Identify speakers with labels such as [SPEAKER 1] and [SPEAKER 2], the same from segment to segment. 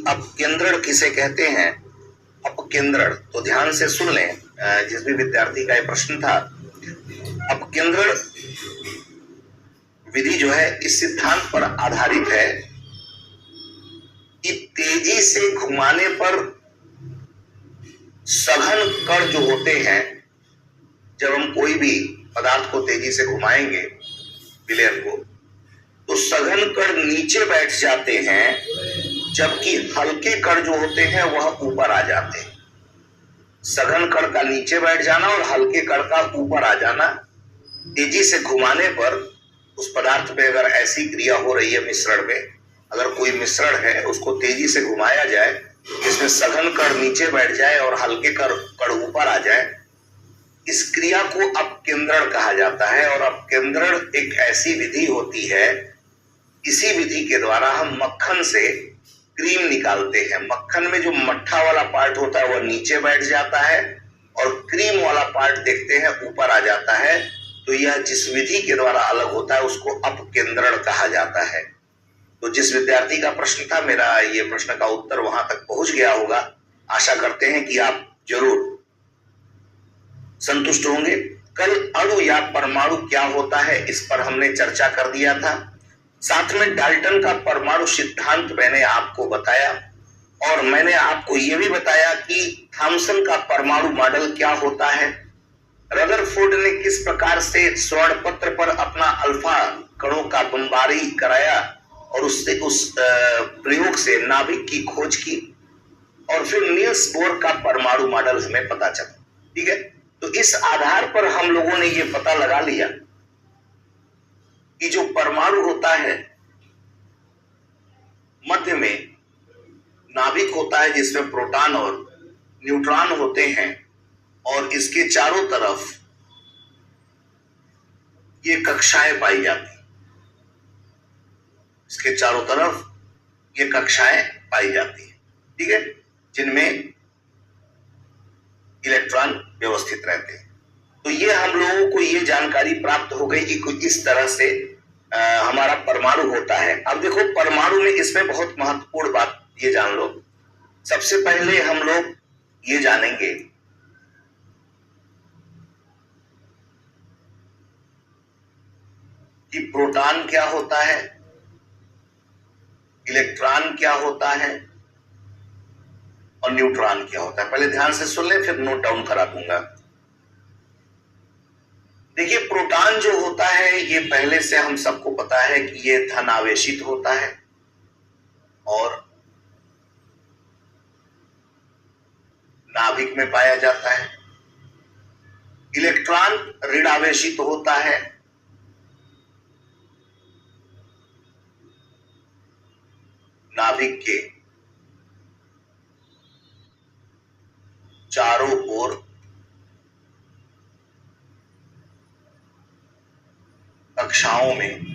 [SPEAKER 1] अपकेंद्रण किसे कहते हैं? अपकेंद्रण, तो ध्यान से सुन लें, जिस भी विद्यार्थी का यह प्रश्न था। अपकेंद्रण विधि जो है इस सिद्धांत पर आधारित है कि तेजी से घुमाने पर सघन कण जो होते हैं, जब हम कोई भी पदार्थ को तेजी से घुमाएंगे विलयन को, तो सघन कण नीचे बैठ जाते हैं, जबकि हल्के कण जो होते हैं वह ऊपर आ जाते हैं। सघन कण का नीचे बैठ जाना और हल्के कण का ऊपर आ जाना, तेजी से घुमाने पर उस पदार्थ पे अगर ऐसी क्रिया हो रही है मिश्रण में, अगर कोई मिश्रण है उसको तेजी से घुमाया जाए, इसमें सघन कण नीचे बैठ जाए और हल्के कण ऊपर आ जाए, इस क्रिया को अपकेंद्रण कहा जाता है। और अपकेंद्रण एक ऐसी विधि होती है, इसी विधि के द्वारा हम मक्खन से क्रीम निकालते हैं। मक्खन में जो मट्ठा वाला पार्ट होता है वह नीचे बैठ जाता है और क्रीम वाला पार्ट देखते हैं ऊपर आ जाता है। तो यह जिस विधि के द्वारा अलग होता है उसको अपकेंद्रण कहा जाता है। तो जिस विद्यार्थी का प्रश्न था, मेरा ये प्रश्न का उत्तर वहां तक पहुंच गया होगा। आशा करते हैं कि आप जरूर संतुष्ट होंगे। कल अणु या परमाणु क्या होता है इस पर हमने चर्चा कर दिया था। साथ में डाल्टन का परमाणु सिद्धांत मैंने आपको बताया और मैंने आपको यह भी बताया कि थॉमसन का परमाणु मॉडल क्या होता है। रदरफोर्ड ने किस प्रकार से स्वर्ण पत्र पर अपना अल्फा कणों का बमबारी कराया और उससे उस प्रयोग से नाभिक की खोज की, और फिर नील्स बोर का परमाणु मॉडल हमें पता चला। ठीक है, तो इस आधार पर हम लोगों ने ये पता लगा लिया कि जो परमाणु होता है मध्य में नाभिक होता है जिसमें प्रोटॉन और न्यूट्रॉन होते हैं, और इसके चारों तरफ ये कक्षाएं पाई जाती हैं। इसके चारों तरफ ये कक्षाएं पाई जाती हैं, ठीक है, जिनमें इलेक्ट्रॉन व्यवस्थित रहते हैं। तो ये हम लोगों को ये जानकारी प्राप्त हो गई कि कुछ इस तरह से हमारा परमाणु होता है। अब देखो परमाणु में इसमें बहुत महत्वपूर्ण बात ये जान लो। सबसे पहले हम लोग ये जानेंगे कि प्रोटॉन क्या होता है, इलेक्ट्रॉन क्या होता है और न्यूट्रॉन क्या होता है। पहले ध्यान से सुन ले, फिर नोट डाउन करा दूंगा। देखिए, प्रोटॉन जो होता है ये पहले से हम सबको पता है कि ये धन आवेशित होता है और नाभिक में पाया जाता है। इलेक्ट्रॉन ऋण आवेशित होता है नाभिक के चारों ओर कक्षाओं में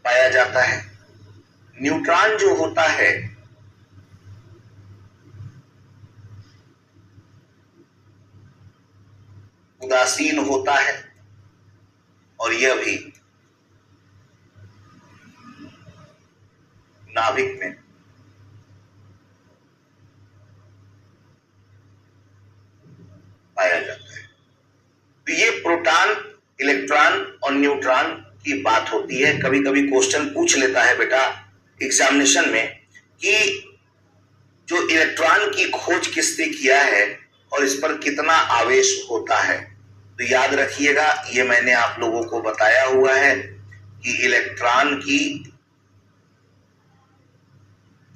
[SPEAKER 1] पाया जाता है। न्यूट्रॉन जो होता है उदासीन होता है और यह भी नाभिक में पाया जाता है। तो ये प्रोटॉन, इलेक्ट्रॉन और न्यूट्रॉन की बात होती है। कभी कभी क्वेश्चन पूछ लेता है बेटा एग्जामिनेशन में कि जो इलेक्ट्रॉन की खोज किसने किया है और इस पर कितना आवेश होता है। तो याद रखिएगा, ये मैंने आप लोगों को बताया हुआ है कि इलेक्ट्रॉन की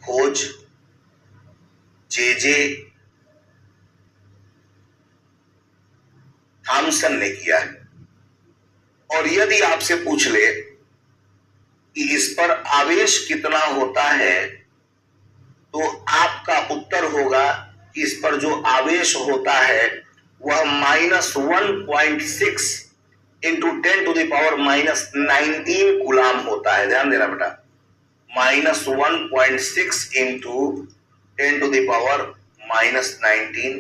[SPEAKER 1] खोज जे थॉमसन ने किया है। और यदि आपसे पूछ ले कि इस पर आवेश कितना होता है, तो आपका उत्तर होगा कि इस पर जो आवेश होता है वह -1.6 इंटू 10⁻⁻19 कूलाम होता है। ध्यान देना बेटा, -1.6 इंटू 10⁻⁻19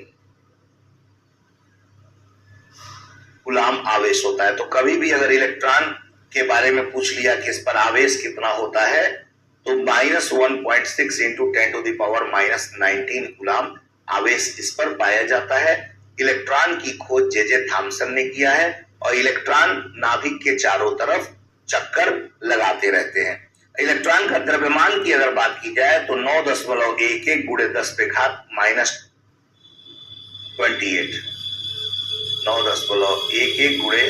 [SPEAKER 1] कूलाम आवेश होता है। तो कभी भी अगर इलेक्ट्रॉन के बारे में पूछ लिया कि इस पर आवेश कितना होता है, तो -1.6 इंटू 10⁻⁻19 कूलाम आवेश इस पर पाया जाता है। इलेक्ट्रॉन की खोज जे थॉमसन ने किया है और इलेक्ट्रॉन नाभिक के चारों तरफ चक्कर लगाते रहते हैं। इलेक्ट्रॉन का द्रव्यमान की अगर बात की जाए तो 9.11 गुणे 10⁻⁻28 9.11 गुणे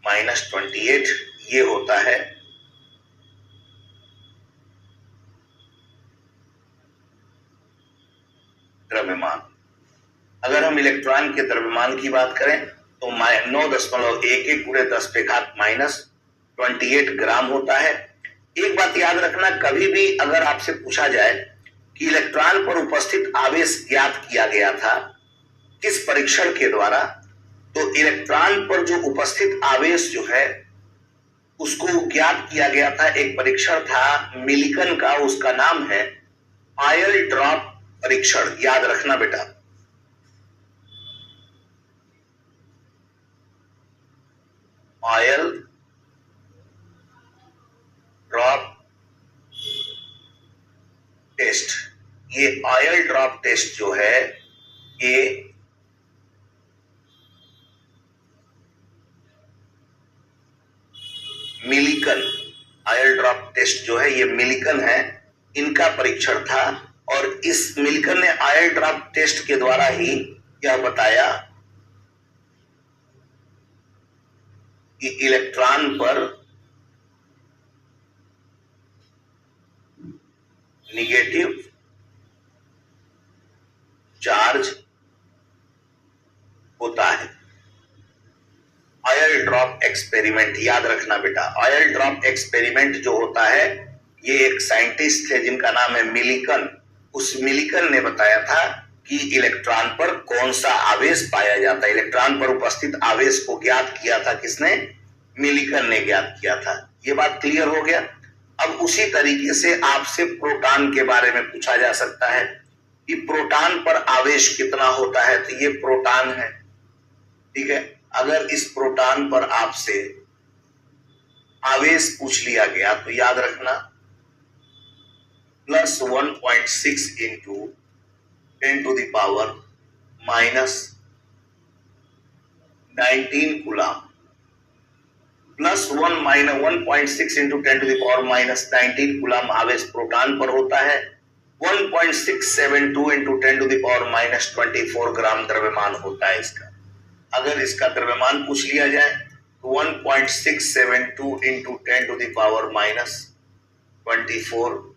[SPEAKER 1] -28 ये होता है द्रव्यमान। अगर हम इलेक्ट्रॉन के द्रव्यमान की बात करें तो 9.11 गुणे 10⁻⁻28 ग्राम होता है। एक बात याद रखना, कभी भी अगर आपसे पूछा जाए कि इलेक्ट्रॉन पर उपस्थित आवेश ज्ञात किया गया था किस परीक्षण के द्वारा, तो इलेक्ट्रॉन पर जो उपस्थित आवेश जो है उसको ज्ञात किया गया था, एक परीक्षण था मिलिकन का, उसका नाम है ऑयल ड्रॉप परीक्षण। याद रखना बेटा, ऑयल ड्रॉप टेस्ट। ये ऑयल ड्रॉप टेस्ट जो है ये मिलिकन, ऑयल ड्रॉप टेस्ट जो है ये मिलिकन है, इनका परीक्षण था। और इस मिलिकन ने ऑयल ड्रॉप टेस्ट के द्वारा ही यह बताया कि इलेक्ट्रॉन पर निगेटिव चार्ज होता है। ऑयल ड्रॉप एक्सपेरिमेंट याद रखना बेटा, ऑयल ड्रॉप एक्सपेरिमेंट जो होता है ये एक साइंटिस्ट थे जिनका नाम है मिलिकन। उस मिलिकन ने बताया था कि इलेक्ट्रॉन पर कौन सा आवेश पाया जाता है। इलेक्ट्रॉन पर उपस्थित आवेश को ज्ञात किया था किसने? मिलिकन ने ज्ञात किया था। ये बात क्लियर हो गया। अब उसी तरीके से आपसे प्रोटॉन के बारे में पूछा जा सकता है कि प्रोटॉन पर आवेश कितना होता है, तो ये प्रोटॉन है, ठीक है। अगर इस प्रोटॉन पर आपसे आवेश पूछ लिया गया तो याद रखना +1.6 इंटू 10⁻⁻19 कूलाम, +1.6 इंटू 10⁻⁻19 कूलाम आवेश प्रोटॉन पर होता है। 1.672 इंटू 10⁻⁻24 ग्राम द्रव्यमान होता है इसका। अगर इसका द्रव्यमान पूछ लिया जाए तो 1.672 इंटू 10⁻⁻24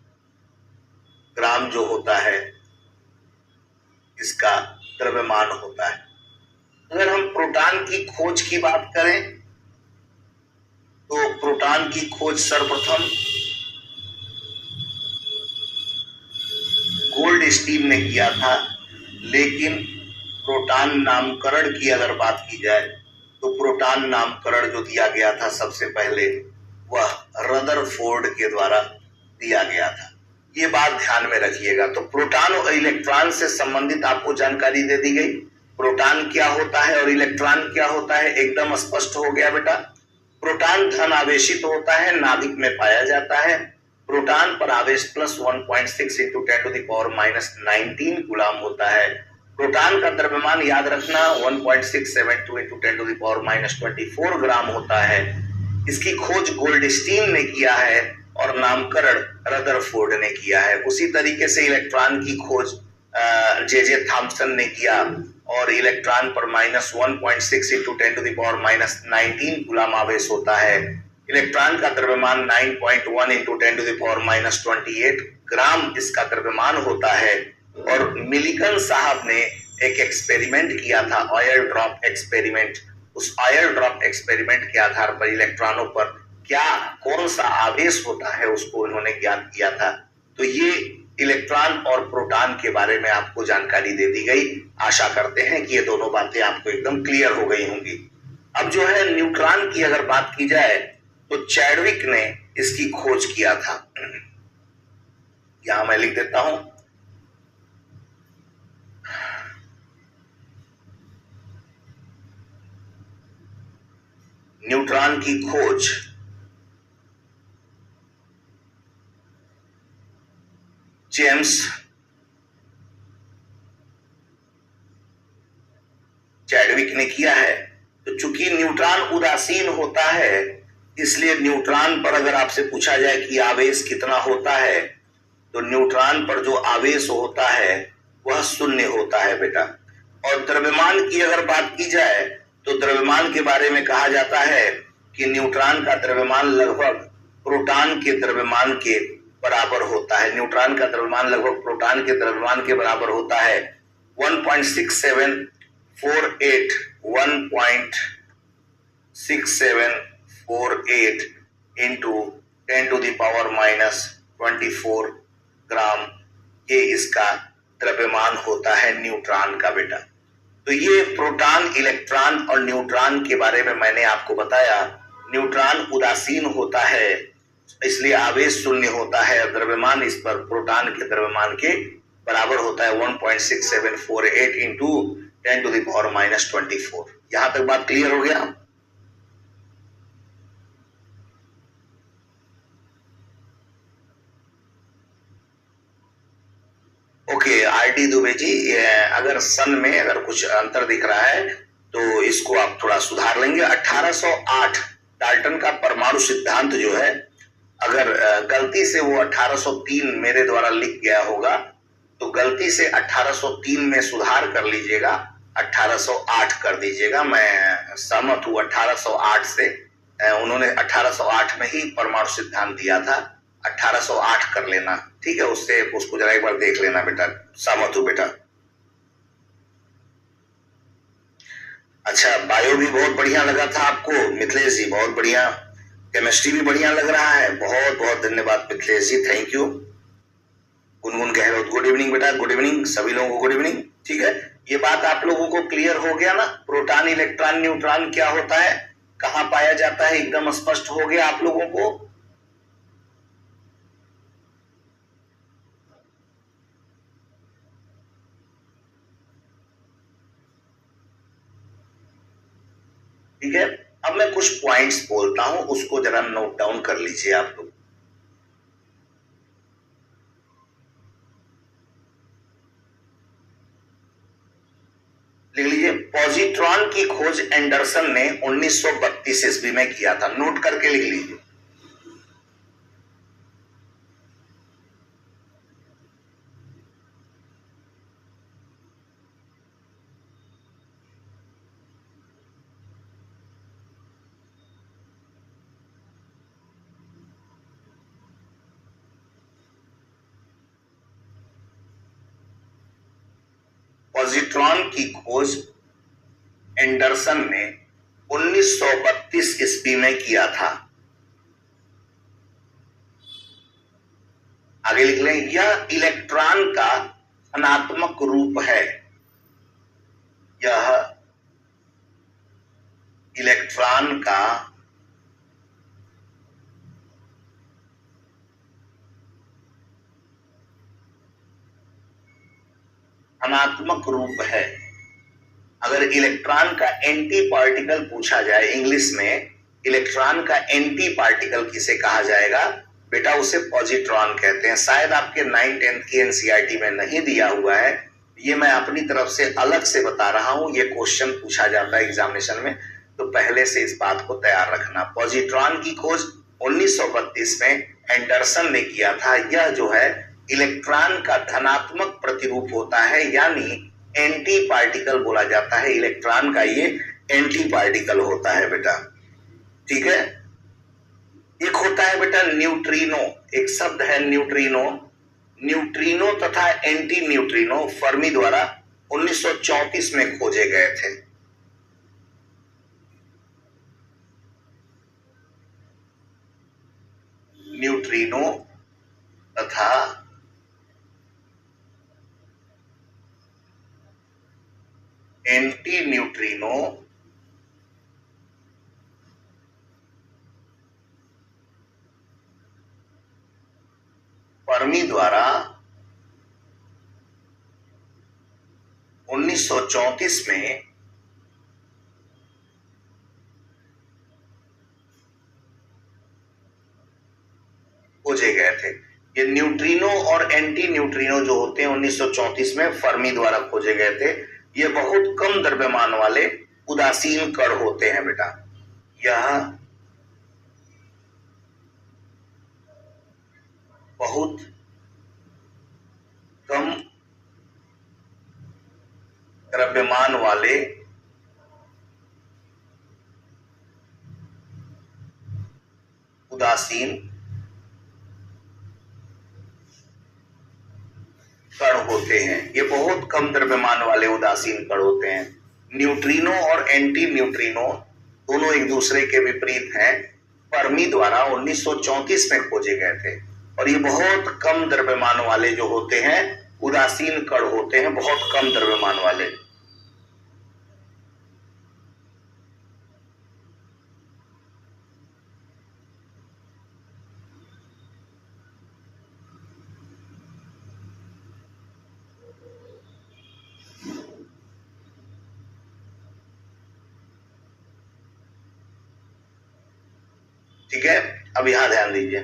[SPEAKER 1] ग्राम जो होता है इसका द्रव्यमान होता है। अगर हम प्रोटॉन की खोज की बात करें तो प्रोटॉन की खोज सर्वप्रथम गोल्डस्टीन ने किया था, लेकिन प्रोटॉन नामकरण की अगर बात की जाए तो प्रोटॉन नामकरण जो दिया गया था सबसे पहले वह रदरफोर्ड के द्वारा दिया गया था। ये बात ध्यान में रखिएगा। तो प्रोटॉन और इलेक्ट्रॉन से संबंधित आपको जानकारी दे दी गई। प्रोटॉन क्या होता है और इलेक्ट्रॉन क्या होता है एकदम स्पष्ट हो गया बेटा। प्रोटॉन धन आवेशित होता है, नाभिक में पाया जाता है। प्रोटॉन पर आवेश +1.6 इंटू 10⁻⁻19 कूलाम होता है। प्रोटॉन का द्रव्यमान याद रखना 1.672 इंटू 10⁻⁻24 ग्राम होता है। इसकी खोज गोल्डस्टीन ने किया है और नामकरण रदरफोर्ड ने किया है। उसी तरीके से इलेक्ट्रॉन की खोज जे थॉमसन ने किया और इलेक्ट्रॉन पर -1.6 इंटू 10⁻⁻19 कूलाम आवेश होता है। इलेक्ट्रॉन का द्रव्यमान 9.1 इंटू 10⁻⁻28 ग्राम इसका द्रव्यमान होता है। और मिलिकन साहब ने एक एक्सपेरिमेंट किया था, ऑयल ड्रॉप एक्सपेरिमेंट। उस ऑयल ड्रॉप एक्सपेरिमेंट के आधार पर इलेक्ट्रॉनों पर क्या कौन सा आवेश होता है उसको उन्होंने ज्ञात किया था। तो ये इलेक्ट्रॉन और प्रोटॉन के बारे में आपको जानकारी दे दी गई। आशा करते हैं कि ये दोनों बातें आपको एकदम क्लियर हो गई होंगी। अब जो है न्यूट्रॉन की अगर बात की जाए तो चैडविक ने इसकी खोज किया था। यहां मैं लिख देता हूं न्यूट्रॉन की खोज जेम्स चैडविक ने किया है। तो चूंकि न्यूट्रॉन उदासीन होता है, इसलिए न्यूट्रॉन पर अगर आपसे पूछा जाए कि आवेश कितना होता है, तो न्यूट्रॉन पर जो आवेश होता है वह शून्य होता है बेटा। और द्रव्यमान की अगर बात की जाए तो द्रव्यमान के बारे में कहा जाता है कि न्यूट्रॉन का द्रव्यमान लगभग प्रोटॉन के द्रव्यमान के बराबर होता है। न्यूट्रॉन का द्रव्यमान लगभग प्रोटॉन के द्रव्यमान के बराबर होता है। 1.6748 इंटू 10⁻⁻24 ग्राम ये इसका द्रव्यमान होता है न्यूट्रॉन का बेटा। तो ये प्रोटॉन, इलेक्ट्रॉन और न्यूट्रॉन के बारे में मैंने आपको बताया। न्यूट्रॉन उदासीन होता है, इसलिए आवेश शून्य होता है। द्रव्यमान इस पर प्रोटॉन के द्रव्यमान के बराबर होता है 1.6748 इंटू 10⁻⁻24। यहां तक बात क्लियर हो गया? ओके आरडी दुबे जी, अगर सन में अगर कुछ अंतर दिख रहा है तो इसको आप थोड़ा सुधार लेंगे। 1808 डाल्टन का परमाणु सिद्धांत जो है, अगर गलती से वो 1803 मेरे द्वारा लिख गया होगा तो गलती से 1803 में सुधार कर लीजिएगा, 1808 कर दीजिएगा। मैं सहमत हूं 1808 से। उन्होंने 1808 में ही परमाणु सिद्धांत दिया था, 1808 कर लेना, ठीक है? उससे उसको जरा एक बार देख लेना बेटा। सहमत हूं बेटा। अच्छा, बायो भी बहुत बढ़िया लगा था आपको मिथिलेश जी, बहुत बढ़िया। केमिस्ट्री भी बढ़िया लग रहा है, बहुत बहुत धन्यवाद Mithilesh ji, thank you. Gungun Gahlot, good evening बेटा, गुड इवनिंग सभी लोगों को, गुड इवनिंग। ठीक है, ये बात आप लोगों को क्लियर हो गया ना? प्रोटॉन, इलेक्ट्रॉन, न्यूट्रॉन क्या होता है, कहां पाया जाता है, एकदम स्पष्ट हो गया आप लोगों को? ठीक है, अब मैं कुछ पॉइंट्स बोलता हूं, उसको जरा नोट डाउन कर लीजिए आप लोग। लिख लीजिए, पॉजिट्रॉन की खोज एंडरसन ने 1932 ईस्वी में किया था। नोट करके लिख लीजिए। पॉजिट्रॉन की खोज एंडरसन ने 1932 ईस्वी में किया था। आगे लिख लें, यह इलेक्ट्रॉन का धनात्मक रूप है। यह इलेक्ट्रॉन का धनात्मक रूप है। अगर इलेक्ट्रॉन का एंटी पार्टिकल पूछा जाए इंग्लिश में, इलेक्ट्रॉन का एंटी पार्टिकल किसे कहा जाएगा बेटा? उसे पॉजिट्रॉन कहते हैं। शायद आपके 9th-10th की एनसीईआरटी में नहीं दिया हुआ है, ये मैं अपनी तरफ से अलग से बता रहा हूं। ये क्वेश्चन पूछा जाता है एग्जामिनेशन में, तो पहले से इस बात को तैयार रखना। पॉजिट्रॉन की खोज 1932 में एंडरसन ने किया था। यह जो है इलेक्ट्रॉन का धनात्मक प्रतिरूप होता है, यानी एंटी पार्टिकल बोला जाता है। इलेक्ट्रॉन का ये एंटी पार्टिकल होता है बेटा। ठीक है, एक होता है बेटा न्यूट्रिनो, एक शब्द है न्यूट्रिनो। न्यूट्रिनो तथा एंटी न्यूट्रिनो फर्मी द्वारा 1934 में खोजे गए थे। न्यूट्रिनो तथा एंटी न्यूट्रिनो फर्मी द्वारा 1934 में खोजे गए थे। ये न्यूट्रिनो और एंटी न्यूट्रिनो जो होते हैं 1934 में फर्मी द्वारा खोजे गए थे। ये बहुत कम द्रव्यमान वाले उदासीन कण होते हैं बेटा। यह बहुत कम द्रव्यमान वाले उदासीन कण होते हैं। ये बहुत कम द्रव्यमान वाले उदासीन कण होते हैं। न्यूट्रिनो और एंटी न्यूट्रिनो दोनों एक दूसरे के विपरीत हैं। फर्मी द्वारा 1934 में खोजे गए थे और ये बहुत कम द्रव्यमान वाले जो होते हैं उदासीन कण होते हैं, बहुत कम द्रव्यमान वाले। ठीक है, अब यहां ध्यान दीजिए।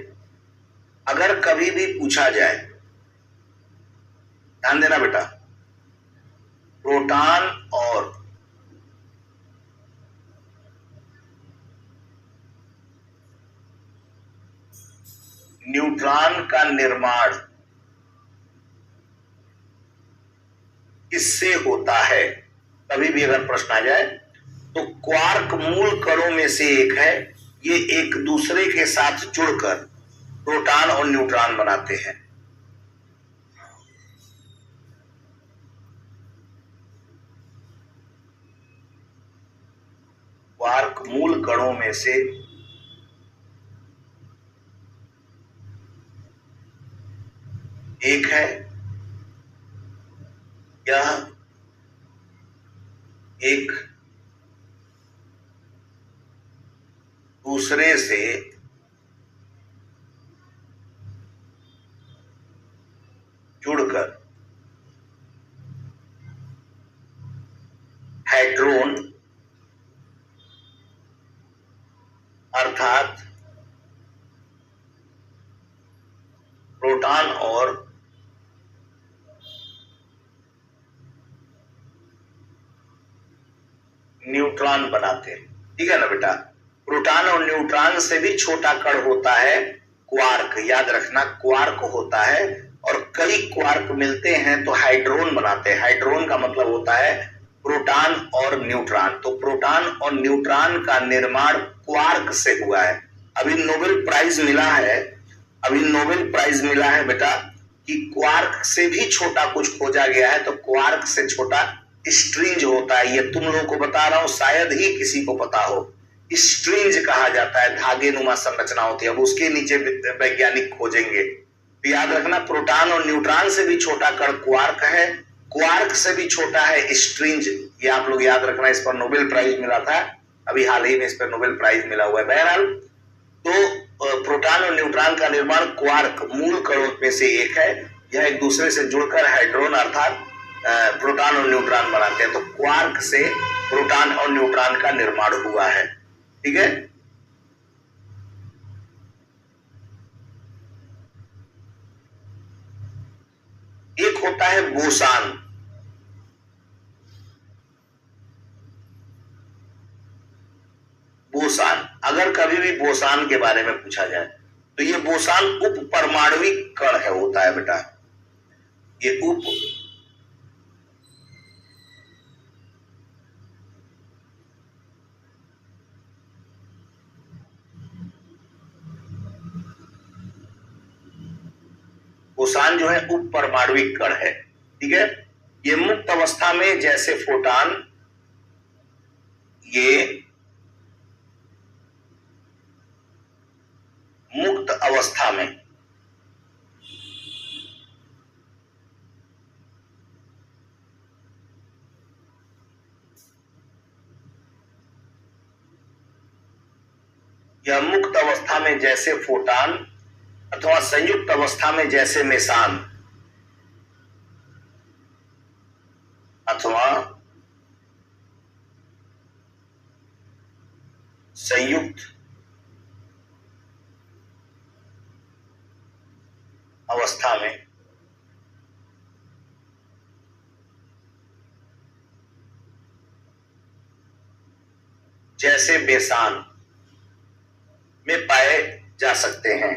[SPEAKER 1] अगर कभी भी पूछा जाए, ध्यान देना बेटा, प्रोटॉन और न्यूट्रॉन का निर्माण किससे होता है, कभी भी अगर प्रश्न आ जाए तो क्वार्क मूल कणों में से एक है। ये एक दूसरे के साथ जुड़कर प्रोटॉन और न्यूट्रॉन बनाते हैं। क्वार्क मूल कणों में से एक है। यह एक दूसरे से जुड़कर हाइड्रोन अर्थात प्रोटॉन और न्यूट्रॉन बनाते हैं। ठीक है ना बेटा, प्रोटॉन और न्यूट्रॉन से भी छोटा कण होता है क्वार्क। याद रखना, क्वार्क होता है और कई क्वार्क मिलते हैं तो हाइड्रोन बनाते हैं। हाइड्रोन का मतलब होता है प्रोटॉन और न्यूट्रॉन। तो प्रोटॉन और न्यूट्रॉन का निर्माण क्वार्क से हुआ है। अभी नोबेल प्राइज मिला है बेटा कि क्वार्क से भी छोटा कुछ खोजा गया है। तो क्वार्क से छोटा स्ट्रिंज होता है। ये तुम लोगों को बता रहा हूं, शायद ही किसी को पता हो। स्ट्रिंज कहा जाता है, धागे नुमा संरचना होती है। अब उसके नीचे वैज्ञानिक खोजेंगे। तो याद रखना, प्रोटॉन और न्यूट्रॉन से भी छोटा कण क्वार्क है, क्वार्क से भी छोटा है स्ट्रिंज। ये आप लोग याद रखना, इस पर नोबेल प्राइज मिला था, अभी हाल ही में इस पर नोबेल प्राइज मिला हुआ है। बहरहाल, तो प्रोटॉन और न्यूट्रॉन का निर्माण क्वार्क मूल कणों में से एक है। यह एक दूसरे से जुड़कर हाइड्रोन अर्थात प्रोटॉन और न्यूट्रॉन बनाते हैं। तो क्वार्क से प्रोटॉन और न्यूट्रॉन का निर्माण हुआ है। ठीक है, एक होता है बोसान। बोसान, अगर कभी भी बोसान के बारे में पूछा जाए तो ये बोसान उप परमाणविक कण है, होता है बेटा। ये उप बोसान जो है उप परमाणविक कण है। ठीक है, ये मुक्त अवस्था में जैसे फोटॉन, ये मुक्त अवस्था में यह मुक्त अवस्था में जैसे फोटॉन अथवा संयुक्त अवस्था में जैसे मेसान अथवा संयुक्त अवस्था में जैसे बेसान में पाए जा सकते हैं।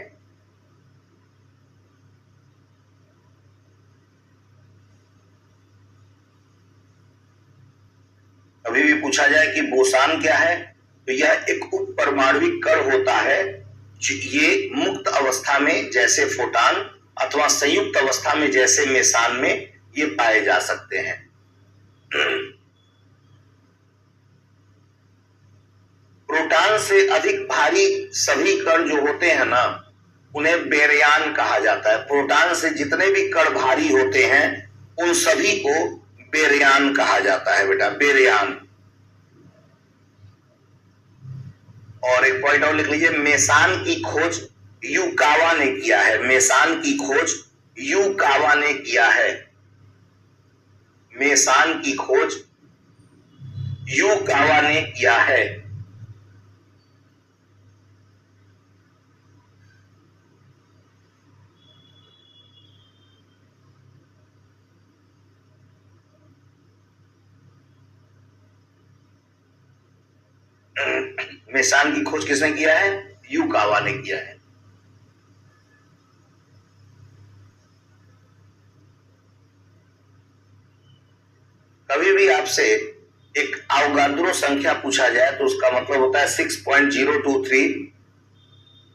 [SPEAKER 1] कभी भी पूछा जाए कि बोसान क्या है, तो यह एक उप परमाणविक कण होता है। ये मुक्त अवस्था में जैसे फोटॉन अथवा संयुक्त अवस्था में जैसे मेसान में ये पाए जा सकते हैं। प्रोटॉन से अधिक भारी सभी कण जो होते हैं ना, उन्हें बेरयान कहा जाता है। प्रोटॉन से जितने भी कण भारी होते हैं उन सभी को बेरयान कहा जाता है बेटा, बेरयान। और एक पॉइंट और लिख लीजिए, मेसान की खोज युकावा ने किया है। मेसान की खोज युकावा ने किया है। मेसान की खोज युकावा ने किया है। मेसान की खोज किसने किया है? युकावा ने किया है। कभी भी आपसे एक अवोगाद्रो संख्या पूछा जाए तो उसका मतलब होता है 6.023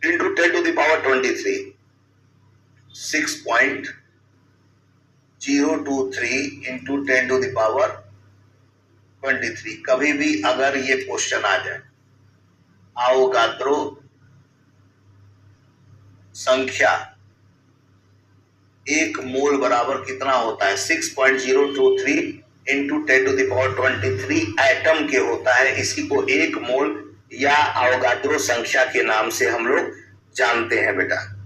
[SPEAKER 1] into 10 to the power 23। 6.023 into 10 to the power 23। कभी भी अगर ये क्वेश्चन आ जाए, अवोगाद्रो संख्या एक मोल बराबर कितना होता है? 6.023 into 10 to the power 23 atom के होता है। इसी को एक मोल या अवोगाद्रो संख्या के नाम से हम लोग जानते हैं बेटा।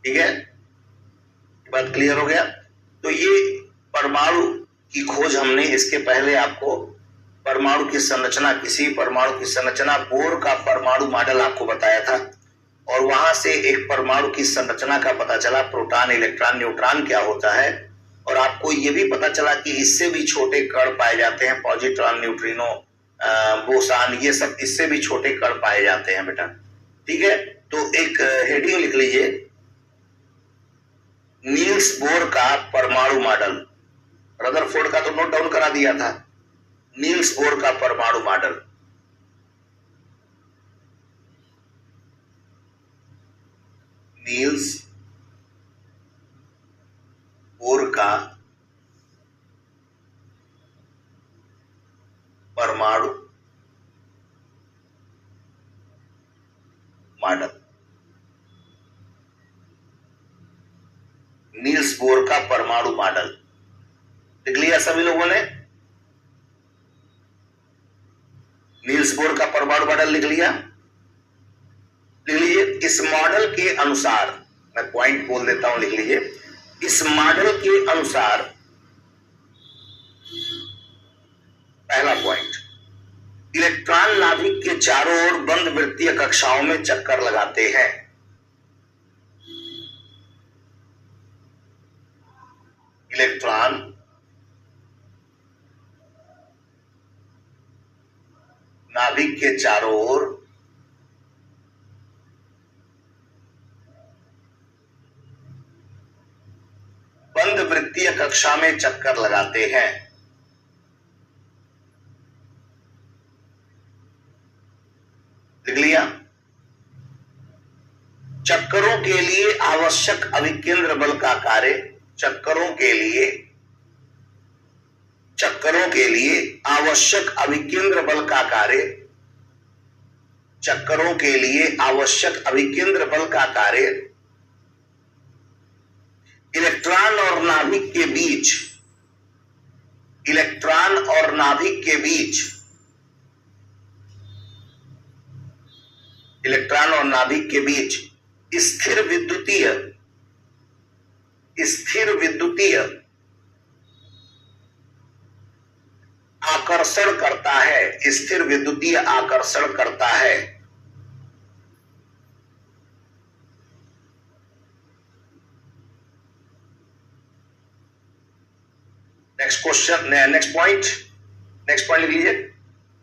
[SPEAKER 1] ठीक है, बात क्लियर हो गया? तो ये परमाणु की खोज हमने इसके पहले आपको परमाणु की संरचना, किसी परमाणु की संरचना, बोर का परमाणु मॉडल आपको बताया था, और वहां से एक परमाणु की संरचना का पता चला, प्रोटॉन, इलेक्ट्रॉन, न्यूट्रॉन क्या होता है। और आपको यह भी पता चला कि इससे भी छोटे कण पाए जाते हैं, पॉजिट्रॉन, न्यूट्रिनो, बोसान, ये सब इससे भी छोटे कण पाए जाते हैं बेटा। ठीक है, तो एक हेडिंग लिख लीजिए, नील्स बोर का परमाणु मॉडल। रदरफोर्ड का तो नोट डाउन करा दिया था। नील्स बोर का परमाणु मॉडल। नील्स बोर का परमाणु मॉडल। नील्स बोर का परमाणु मॉडल लिख लिया सभी लोगों ने? नील्स बोर का परमाणु मॉडल लिख लिया? लिख लीजिए, इस मॉडल के अनुसार, मैं पॉइंट बोल देता हूं, लिख लीजिए, इस मॉडल के अनुसार पहला पॉइंट, इलेक्ट्रॉन नाभिक के चारों ओर बंद वृत्तीय कक्षाओं में चक्कर लगाते हैं। इलेक्ट्रॉन नाभिक के चारों ओर बंद वृत्तीय कक्षा में चक्कर लगाते हैं। लिख लिया? चक्करों के लिए आवश्यक अभिकेंद्र बल का कार्य, चक्करों के लिए आवश्यक अभिकेंद्र बल का कार्य, चक्करों के लिए आवश्यक अभिकेंद्र बल का कार्य इलेक्ट्रॉन और नाभिक के बीच इलेक्ट्रॉन और नाभिक के बीच, इलेक्ट्रॉन और नाभिक के बीच स्थिर विद्युतीय आकर्षण करता है, स्थिर विद्युतीय आकर्षण करता है। नेक्स्ट पॉइंट लिख लीजिए।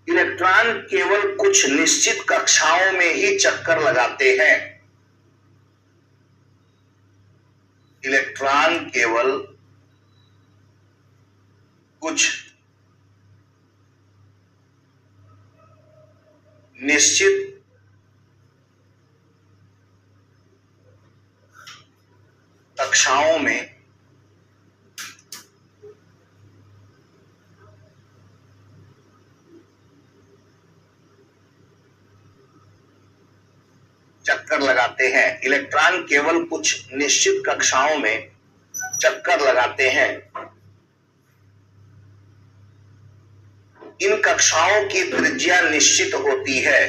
[SPEAKER 1] इलेक्ट्रॉन केवल कुछ निश्चित कक्षाओं में ही चक्कर लगाते हैं। इलेक्ट्रॉन केवल कुछ निश्चित कक्षाओं में चक्कर लगाते हैं। इलेक्ट्रॉन केवल कुछ निश्चित कक्षाओं में चक्कर लगाते हैं। इन कक्षाओं की त्रिज्या निश्चित होती है।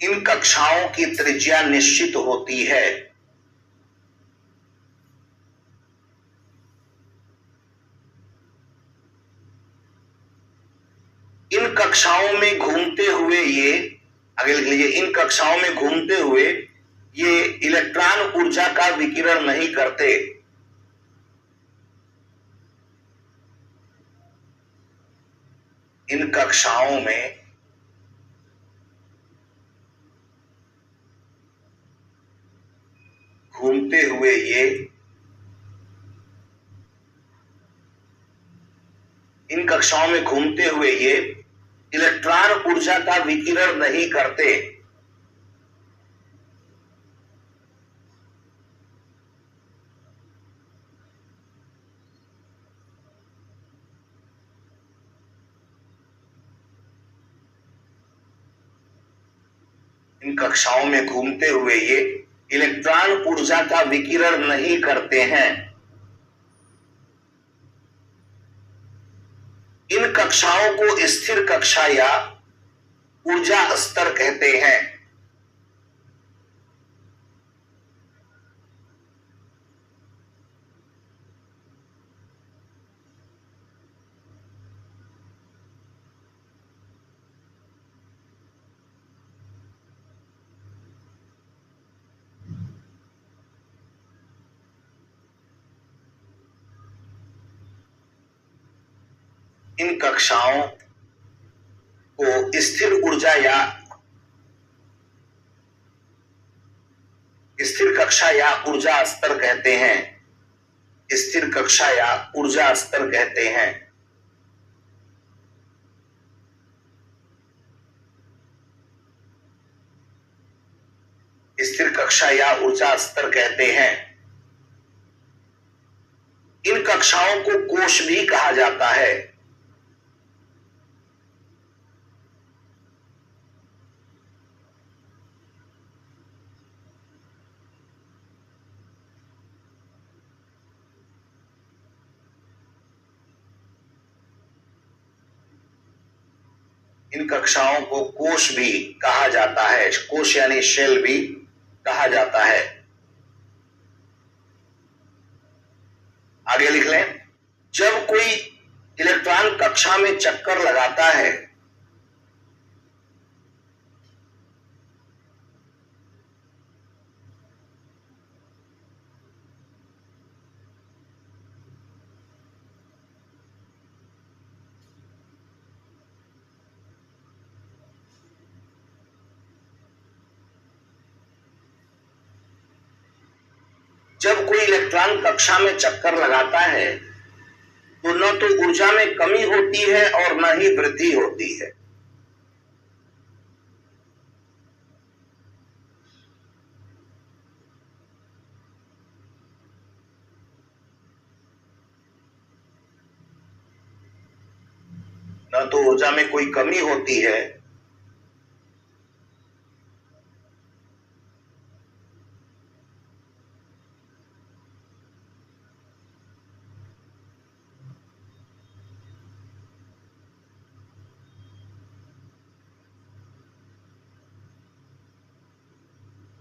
[SPEAKER 1] इन कक्षाओं की त्रिज्या निश्चित होती है। इन कक्षाओं में घूमते हुए ये, आगे लिख लीजिए, इन कक्षाओं में घूमते हुए ये इलेक्ट्रॉन ऊर्जा का विकिरण नहीं करते। इन कक्षाओं में घूमते हुए ये, इन कक्षाओं में घूमते हुए ये इलेक्ट्रॉन ऊर्जा का विकिरण नहीं करते। इन कक्षाओं में घूमते हुए ये इलेक्ट्रॉन ऊर्जा का विकिरण नहीं करते हैं। इन कक्षाओं को स्थिर कक्षा या ऊर्जा स्तर कहते हैं। इन कक्षाओं को स्थिर ऊर्जा या स्थिर कक्षा या ऊर्जा स्तर कहते हैं। स्थिर कक्षा या ऊर्जा स्तर कहते हैं। स्थिर कक्षा या ऊर्जा स्तर कहते हैं। इन कक्षाओं को कोश भी कहा जाता है। इन कक्षाओं को कोश भी कहा जाता है। कोश यानी शेल भी कहा जाता है। आगे लिख लें। जब कोई इलेक्ट्रॉन कक्षा में चक्कर लगाता है जब कोई इलेक्ट्रॉन कक्षा में चक्कर लगाता है तो न तो ऊर्जा में कमी होती है और न ही वृद्धि होती है। ऊर्जा में कोई कमी होती है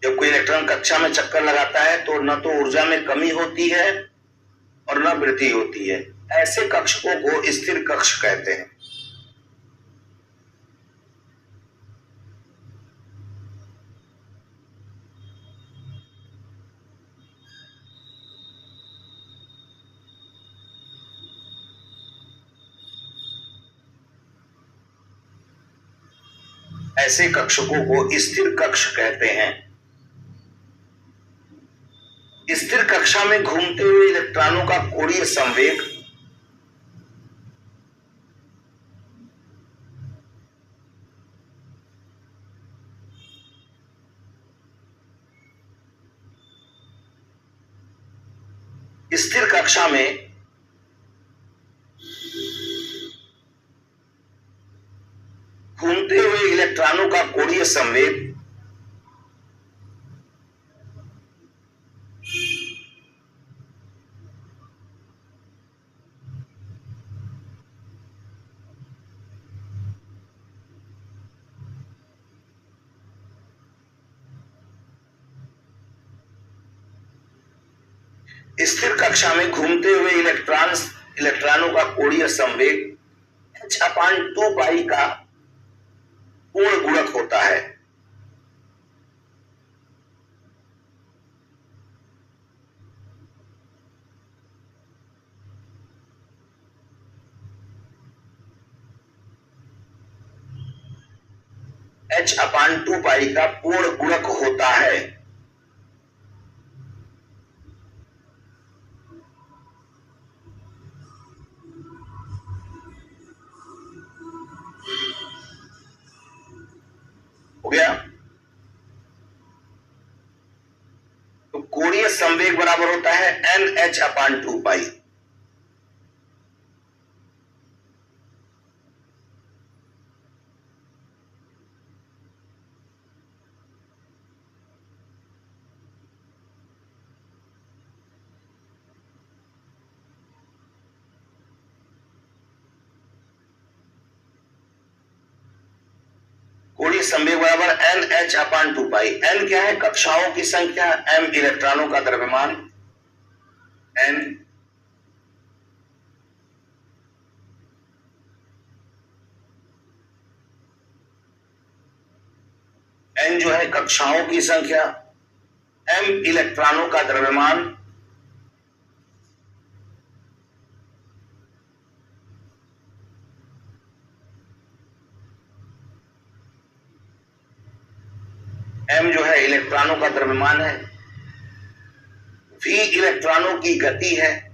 [SPEAKER 1] जब कोई इलेक्ट्रॉन कक्षा में चक्कर लगाता है तो न तो ऊर्जा में कमी होती है और न वृद्धि होती है। ऐसे कक्षकों को स्थिर कक्ष कहते हैं। ऐसे कक्षकों को स्थिर कक्ष कहते हैं। स्थिर कक्षा में घूमते हुए इलेक्ट्रॉनों का कोणीय संवेग स्थिर कक्षा में घूमते हुए इलेक्ट्रॉनों का कोणीय संवेग स्थिर कक्षा में घूमते हुए इलेक्ट्रॉनों का कोणीय संवेग h/2π का पूर्ण गुणक होता है। h/2π का पूर्ण गुणक होता है। हो गया? तो कोणीय संवेग बराबर होता है NH/2π। कोणीय संवेग बराबर NH/2π। n क्या है? कक्षाओं की संख्या। m इलेक्ट्रॉनों का द्रव्यमान। n जो है कक्षाओं की संख्या। m इलेक्ट्रॉनों का द्रव्यमान। m जो है इलेक्ट्रॉनों का द्रव्यमान है। v इलेक्ट्रॉनों की गति है।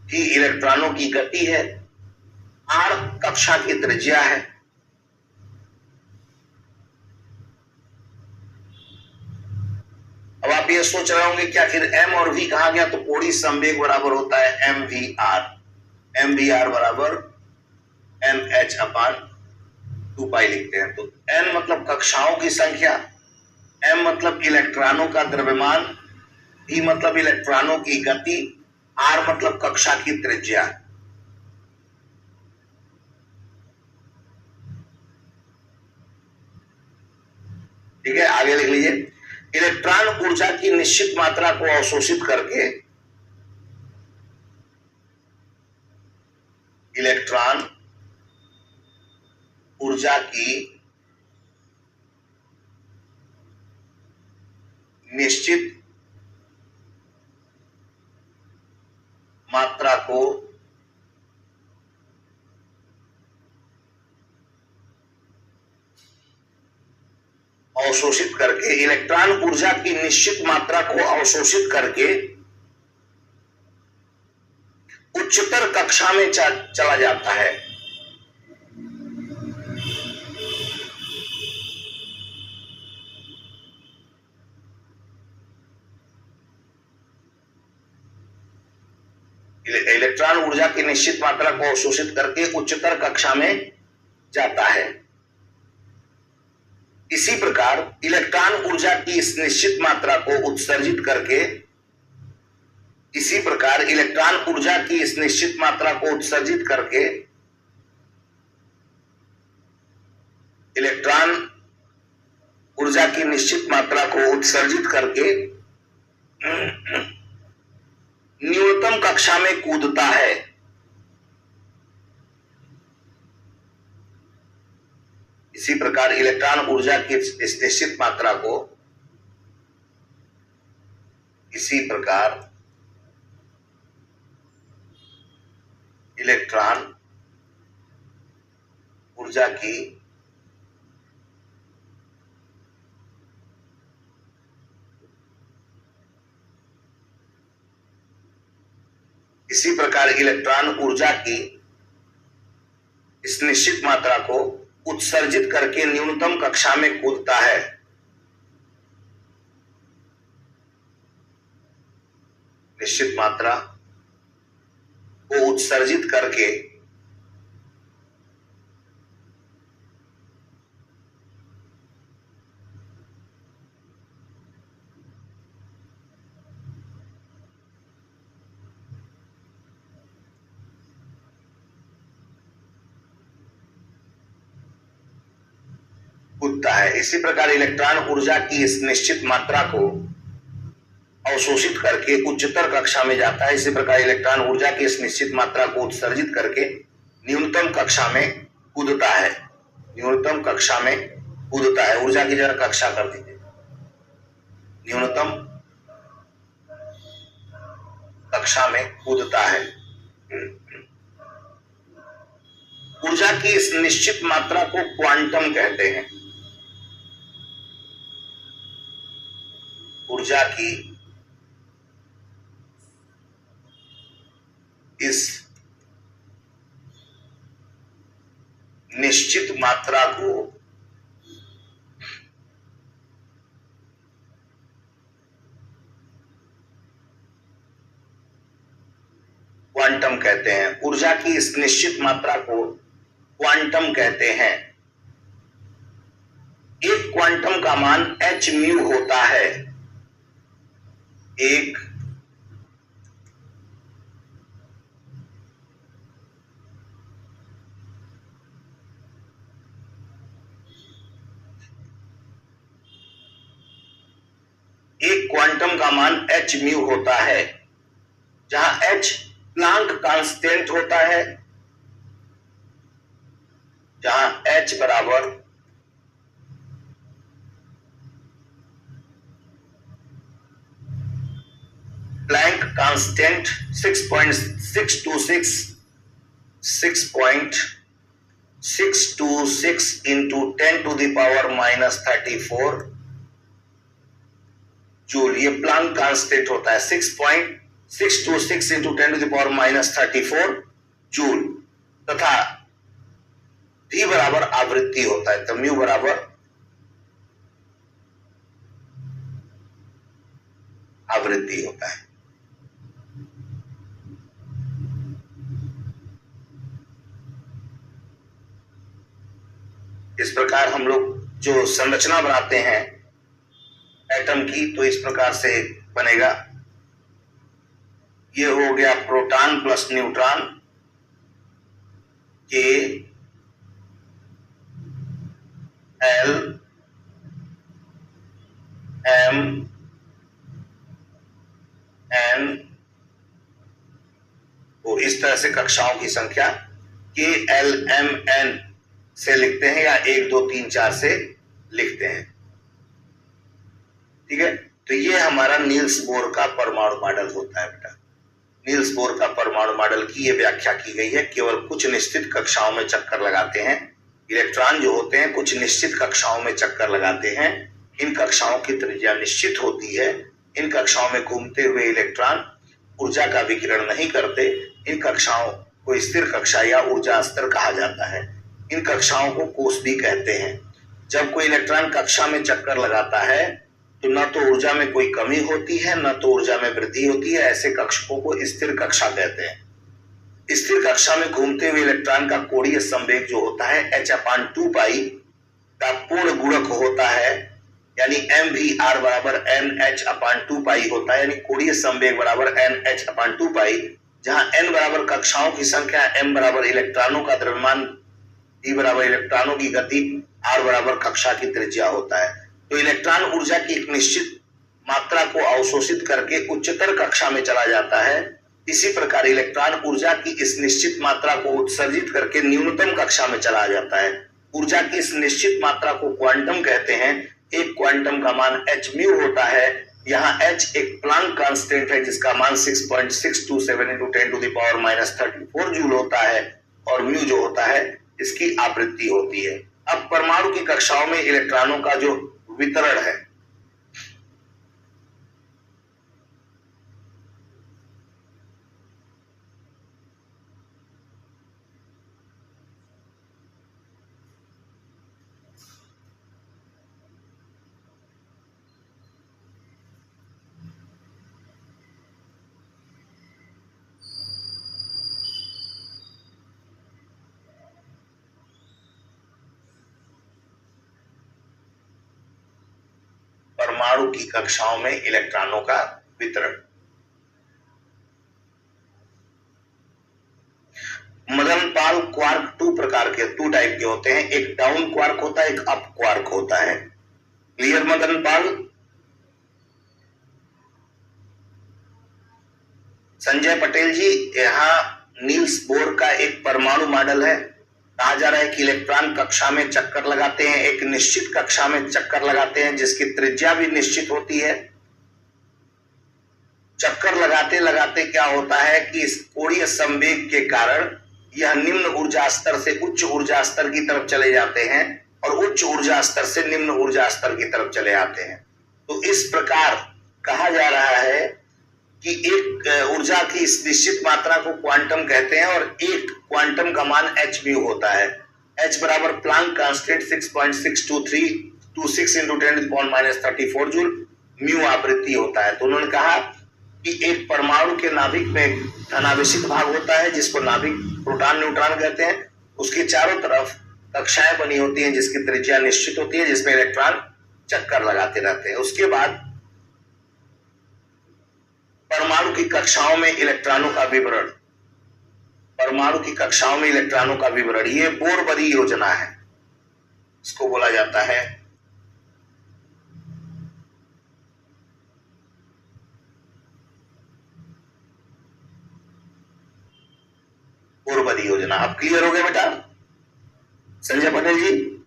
[SPEAKER 1] v इलेक्ट्रॉनों की गति है। r कक्षा की त्रिज्या है। अब आप ये सोच रहे होंगे कि आखिर m और v कहां गया? तो कोणीय संवेग बराबर होता है mvr। mvr बराबर NH/2π लिखते हैं। तो n मतलब कक्षाओं की संख्या, m मतलब इलेक्ट्रॉनों का द्रव्यमान, v मतलब इलेक्ट्रॉनों की गति, r मतलब कक्षा की त्रिज्या। ठीक है, आगे लिख लीजिए। इलेक्ट्रॉन ऊर्जा की निश्चित मात्रा को अवशोषित करके इलेक्ट्रॉन ऊर्जा की निश्चित मात्रा को अवशोषित करके इलेक्ट्रॉन ऊर्जा की निश्चित मात्रा को अवशोषित करके उच्चतर कक्षा में चला जाता है। इलेक्ट्रॉन ऊर्जा की निश्चित मात्रा को अवशोषित करके उच्चतर कक्षा में जाता है। इसी प्रकार इलेक्ट्रॉन ऊर्जा की इस निश्चित मात्रा को उत्सर्जित करके इलेक्ट्रॉन ऊर्जा की इस निश्चित मात्रा को उत्सर्जित करके न्यूनतम कक्षा में कूदता है। इसी प्रकार इलेक्ट्रॉन ऊर्जा की इस निश्चित मात्रा को इलेक्ट्रॉन ऊर्जा की इस निश्चित मात्रा को उत्सर्जित करके न्यूनतम कक्षा में कूदता है। निश्चित मात्रा को उत्सर्जित करके कूदता है। इसी प्रकार इलेक्ट्रॉन ऊर्जा की इस निश्चित मात्रा को अवशोषित करके उच्चतर कक्षा में जाता है। इसी प्रकार इलेक्ट्रॉन ऊर्जा की इस निश्चित मात्रा को उत्सर्जित करके न्यूनतम कक्षा में कूदता है। ऊर्जा की जरा कक्षा कर दीजिए। न्यूनतम कक्षा में कूदता है। ऊर्जा की इस निश्चित मात्रा को क्वांटम कहते हैं। ऊर्जा की इस निश्चित मात्रा को क्वांटम कहते हैं। ऊर्जा की इस निश्चित मात्रा को क्वांटम कहते हैं। एक क्वांटम का मान h म्यू होता है। एक क्वांटम का मान h म्यू होता है, जहां h प्लांक कांस्टेंट होता है, जहां h बराबर Planck constant 6.626 into 10 to the power minus 34 joule. ये प्लैंक कांस्टेंट होता है 6.626 into 10 to the power minus 34 joule. तथा v बराबर आवृत्ति होता है, तो म्यू बराबर आवृत्ति होता है। इस प्रकार हम लोग जो संरचना बनाते हैं एटम की, तो इस प्रकार से बनेगा। ये हो गया proton plus neutron, K L M N, तो इस तरह से कक्षाओं की संख्या K L M N से लिखते हैं, या 1 2 3 4 से लिखते हैं। ठीक है, तो ये हमारा नील्स बोर का परमाणु मॉडल होता है बेटा। नील्स बोर का परमाणु मॉडल की ये व्याख्या की गई है। केवल कुछ निश्चित कक्षाओं में चक्कर लगाते हैं। इलेक्ट्रॉन जो होते हैं कुछ निश्चित कक्षाओं में चक्कर लगाते हैं। इन कक्षाओं की त्रिज्या निश्चित होती है। इन कक्षाओं में घूमते हुए इलेक्ट्रॉन ऊर्जा का विकिरण नहीं करते। इन कक्षाओं को स्थिर कक्षा या ऊर्जा स्तर कहा जाता है। इन कक्षाओं को कोष भी कहते हैं। जब कोई इलेक्ट्रॉन कक्षा में चक्कर लगाता है तो न तो ऊर्जा में कोई कमी होती है न तो ऊर्जा में वृद्धि होती है। ऐसे कक्षकों को स्थिर कक्षा कहते हैं। स्थिर कक्षा में घूमते हुए इलेक्ट्रॉन का कोणीय संवेग जो होता है h/2 का पूर्ण गुणक होता है, यानी mvr बराबर nh/2 होता है, यानी कोणीय संवेग बराबर nh/2, जहां n बराबर कक्षाओं की संख्या, m बराबर इलेक्ट्रॉनों का द्रव्यमान, d बराबर इलेक्ट्रॉनों की गति, r बराबर कक्षा की त्रिज्या होता है। तो इलेक्ट्रॉन ऊर्जा की एक निश्चित मात्रा को अवशोषित करके उच्चतर कक्षा में चला जाता है। इसी प्रकार इलेक्ट्रॉन ऊर्जा की इस निश्चित मात्रा को उत्सर्जित करके न्यूनतम कक्षा में चला जाता है। ऊर्जा की इस निश्चित मात्रा को क्वांटम कहते हैं। एक क्वांटम का मान h म्यू होता है। यहाँ h एक प्लांक कांस्टेंट है जिसका मान 6.627 × 10⁻34 जूल होता है, और म्यू जो होता है इसकी आवृत्ति होती है। अब परमाणु की कक्षाओं में इलेक्ट्रॉनों का जो वितरण है, परमाणु की कक्षाओं में इलेक्ट्रॉनों का वितरण। मदन पाल क्वार्क 2 प्रकार के, 2 टाइप के होते हैं। एक डाउन क्वार्क होता है, एक अप क्वार्क होता है। क्लियर मदन पाल? संजय पटेल जी, यहाँ नील्स बोर का एक परमाणु मॉडल है। कहा जा रहा है कि इलेक्ट्रॉन कक्षा में चक्कर लगाते हैं, एक निश्चित कक्षा में चक्कर लगाते हैं जिसकी त्रिज्या भी निश्चित होती है। चक्कर लगाते लगाते क्या होता है कि इस कोणीय संवेग के कारण यह निम्न ऊर्जा स्तर से उच्च ऊर्जा स्तर की तरफ चले जाते हैं और उच्च ऊर्जा स्तर से निम्न ऊर्जा स्तर की तरफ चले आते हैं। तो इस प्रकार कहा जा रहा है कि एक ऊर्जा की इस निश्चित मात्रा को क्वांटम कहते हैं, और एक क्वांटम का मान h म्यू होता है। h बराबर प्लांक कांस्टेंट 6.62326 × 10⁻34 जूल, म्यू आवृत्ति होता है। तो उन्होंने कहा कि एक परमाणु के नाभिक में धनावेशित भाग होता है जिसको नाभिक प्रोटॉन न्यूट्रॉन कहते हैं। उसके चारों तरफ कक्षाएं बनी होती हैं जिसकी त्रिज्या निश्चित होती है, जिसमें इलेक्ट्रॉन चक्कर लगाते रहते हैं। उसके बाद परमाणु की कक्षाओं में इलेक्ट्रॉनों का विवरण। परमाणु की कक्षाओं में इलेक्ट्रॉनों का विवरण, ये बोरबरी योजना है, इसको बोला जाता है बोरबरी योजना। अब क्लियर हो गया बेटा संजय पटेल जी?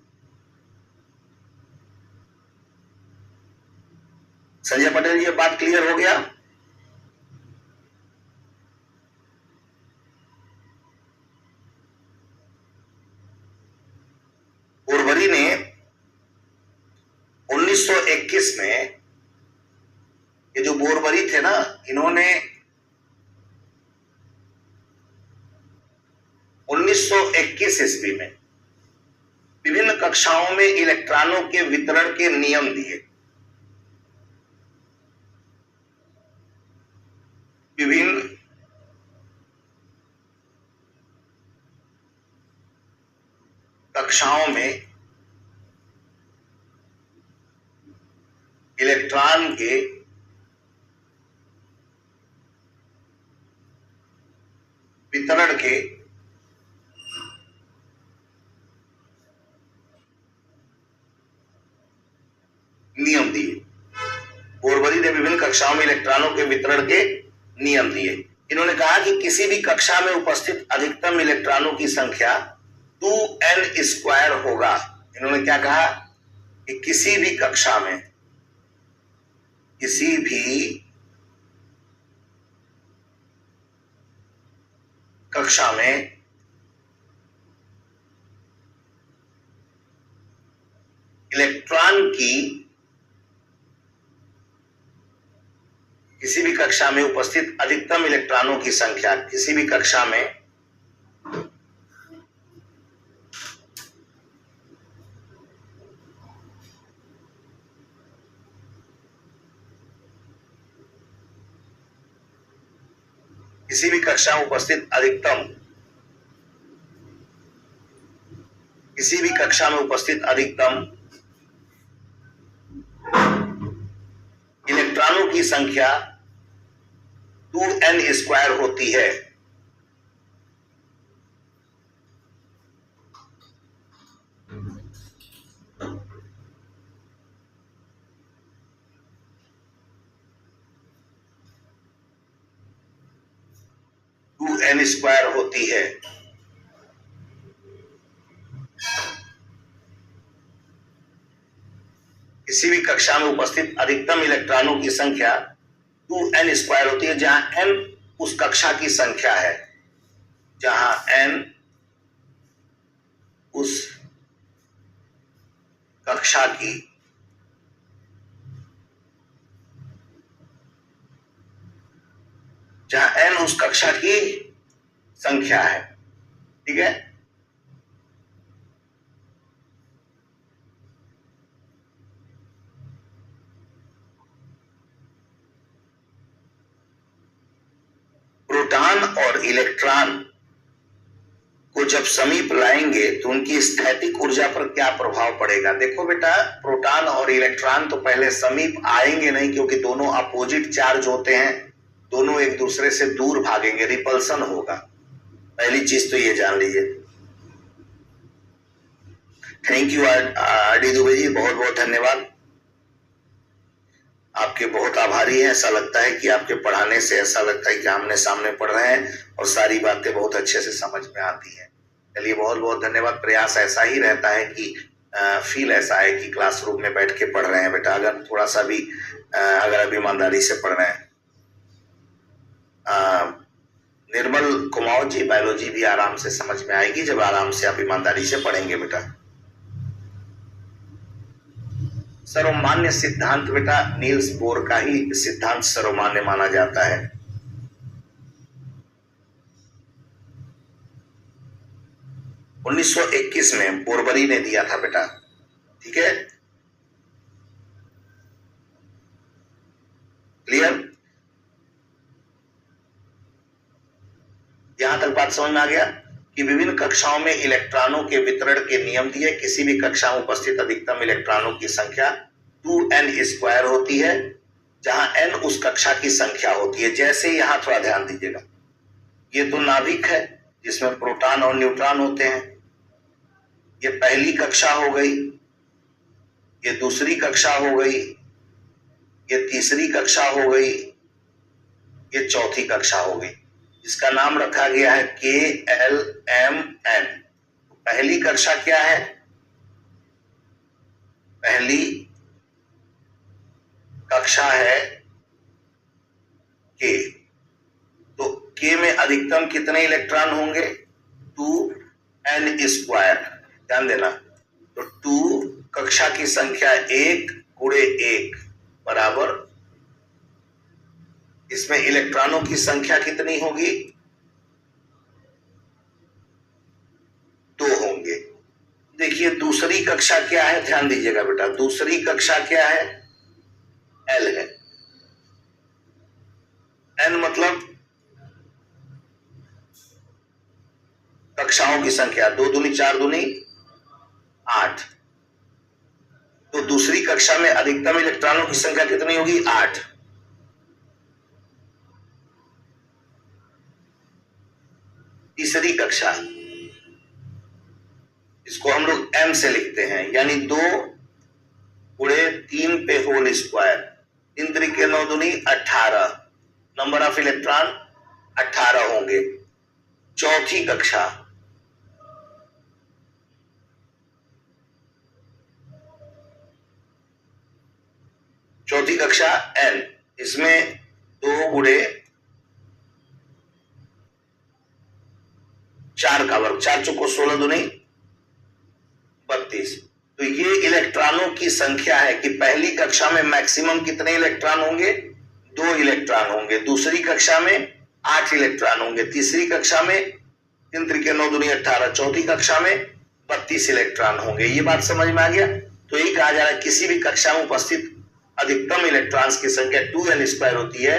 [SPEAKER 1] संजय पटेल जी, बात क्लियर हो गया? बोरबरी ने 1921 में, ये जो बोरबरी थे ना, इन्होंने 1921 ईस्वी में विभिन्न कक्षाओं में इलेक्ट्रॉनों के वितरण के नियम दिए। विभिन्न कक्षाओं में इलेक्ट्रॉन के वितरण के नियम दिए। बोरबरी ने विभिन्न कक्षाओं में इलेक्ट्रॉनों के वितरण के नियम दिए। इन्होंने कहा कि किसी भी कक्षा में उपस्थित अधिकतम इलेक्ट्रॉनों की संख्या 2n² होगा। इन्होंने क्या कहा कि किसी भी कक्षा में इलेक्ट्रॉन की, किसी भी कक्षा में उपस्थित अधिकतम इलेक्ट्रॉनों की संख्या, किसी भी कक्षा में किसी भी कक्षा में उपस्थित अधिकतम इलेक्ट्रॉनों की संख्या 2n² होती है। n² होती है। किसी भी कक्षा में उपस्थित अधिकतम इलेक्ट्रॉनों की संख्या 2n² होती है, जहां n उस कक्षा की संख्या है, जहां n उस कक्षा की संख्या है। ठीक है, प्रोटॉन और इलेक्ट्रॉन को जब समीप लाएंगे तो उनकी स्थैतिक ऊर्जा पर क्या प्रभाव पड़ेगा। देखो बेटा, प्रोटॉन और इलेक्ट्रॉन तो पहले समीप आएंगे नहीं, क्योंकि दोनों अपोजिट चार्ज होते हैं, दोनों एक दूसरे से दूर भागेंगे, रिपल्सन होगा। पहली चीज तो ये जान लीजिए। Thank you RD Dubey ji, बहुत बहुत धन्यवाद, आपके बहुत आभारी हैं। ऐसा लगता है कि आपके पढ़ाने से ऐसा लगता है कि आमने सामने पढ़ रहे हैं और सारी बातें बहुत अच्छे से समझ में आती हैं। चलिए, बहुत बहुत धन्यवाद। प्रयास ऐसा ही रहता है कि फील ऐसा है कि क्लासरूम में बैठ के पढ़ रहे हैं बेटा। अगर थोड़ा सा भी अगर आप ईमानदारी से पढ़ रहे हैं। निर्मल कुमार जी, बायोलॉजी भी आराम से समझ में आएगी जब आराम से आप ईमानदारी से पढ़ेंगे बेटा। सर्वमान्य सिद्धांत बेटा नील्स बोर का ही सिद्धांत सर्वमान्य माना जाता है। उन्नीस 1921 में बोरबरी ने दिया था बेटा। ठीक है, क्लियर? यहां तक बात समझ में आ गया कि विभिन्न कक्षाओं में इलेक्ट्रॉनों के वितरण के नियम दिए। किसी भी कक्षा में उपस्थित अधिकतम इलेक्ट्रॉनों की संख्या 2n² होती है, जहां n उस कक्षा की संख्या होती है। जैसे यहां थोड़ा ध्यान दीजिएगा, ये तो नाभिक है जिसमें प्रोटॉन और न्यूट्रॉन होते हैं। ये पहली कक्षा हो गई, ये दूसरी कक्षा हो गई, ये तीसरी कक्षा हो गई, ये चौथी कक्षा हो गई। इसका नाम रखा गया है KLMN। पहली कक्षा क्या है? पहली कक्षा है K। तो K में अधिकतम कितने इलेक्ट्रॉन होंगे? 2n²। ध्यान देना, तो 2 कक्षा की संख्या 1 गुणे 1 बराबर इसमें इलेक्ट्रॉनों की संख्या कितनी होगी? 2 होंगे। देखिए, दूसरी कक्षा क्या है? ध्यान दीजिएगा बेटा, दूसरी कक्षा क्या है? L है। N मतलब कक्षाओं की संख्या, 2 दूनी 4 दूनी 8। तो दूसरी कक्षा में अधिकतम इलेक्ट्रॉनों की संख्या कितनी होगी? 8। तीसरी कक्षा, इसको हम लोग m से लिखते हैं, यानी 2 गुणे 3 पे होल स्क्वायर। 3 तरीके 9 दूनी 18। नंबर ऑफ इलेक्ट्रॉन 18 होंगे। चौथी कक्षा, चौथी कक्षा n, इसमें 2 गुणे 4 का वर्ग, 4 चौको 16 दूनी 32। तो ये इलेक्ट्रॉनों की संख्या है कि पहली कक्षा में मैक्सिमम कितने इलेक्ट्रॉन होंगे? 2 इलेक्ट्रॉन होंगे। दूसरी कक्षा में 8 इलेक्ट्रॉन होंगे। तीसरी कक्षा में 3 तरीके 9 दूनी 18। चौथी कक्षा में 32 इलेक्ट्रॉन होंगे। ये बात समझ में आ गया? तो यही कहा जा रहा है किसी भी कक्षा में उपस्थित अधिकतम इलेक्ट्रॉन्स की संख्या 2n² होती है,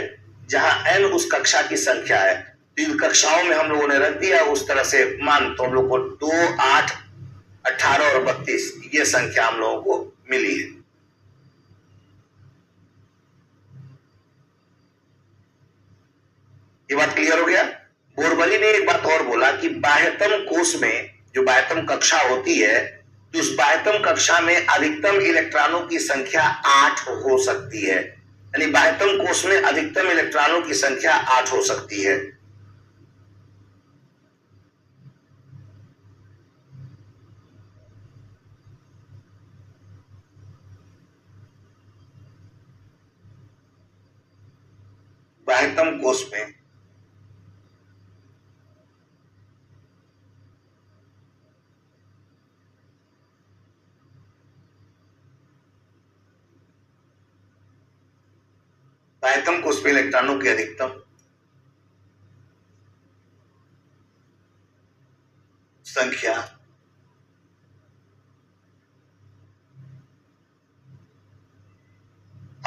[SPEAKER 1] जहां n उस कक्षा की संख्या है। इन कक्षाओं में हम लोगों ने रख दिया उस तरह से मान, तो हम लोग को 2, 8, 18 और 32 ये संख्या हम लोगों को मिली है। ये बात क्लियर हो गया। बोरवली ने एक बात और बोला कि बाह्यतम कोश में जो बाह्यतम कक्षा होती है, तो उस बाह्यतम कक्षा में अधिकतम इलेक्ट्रॉनों की संख्या 8 हो सकती है। यानी बाह्यतम कोश में अधिकतम इलेक्ट्रॉनों की संख्या 8 हो सकती है। बाह्यतम कोश में बाह्यतम कोश में इलेक्ट्रॉनों की अधिकतम संख्या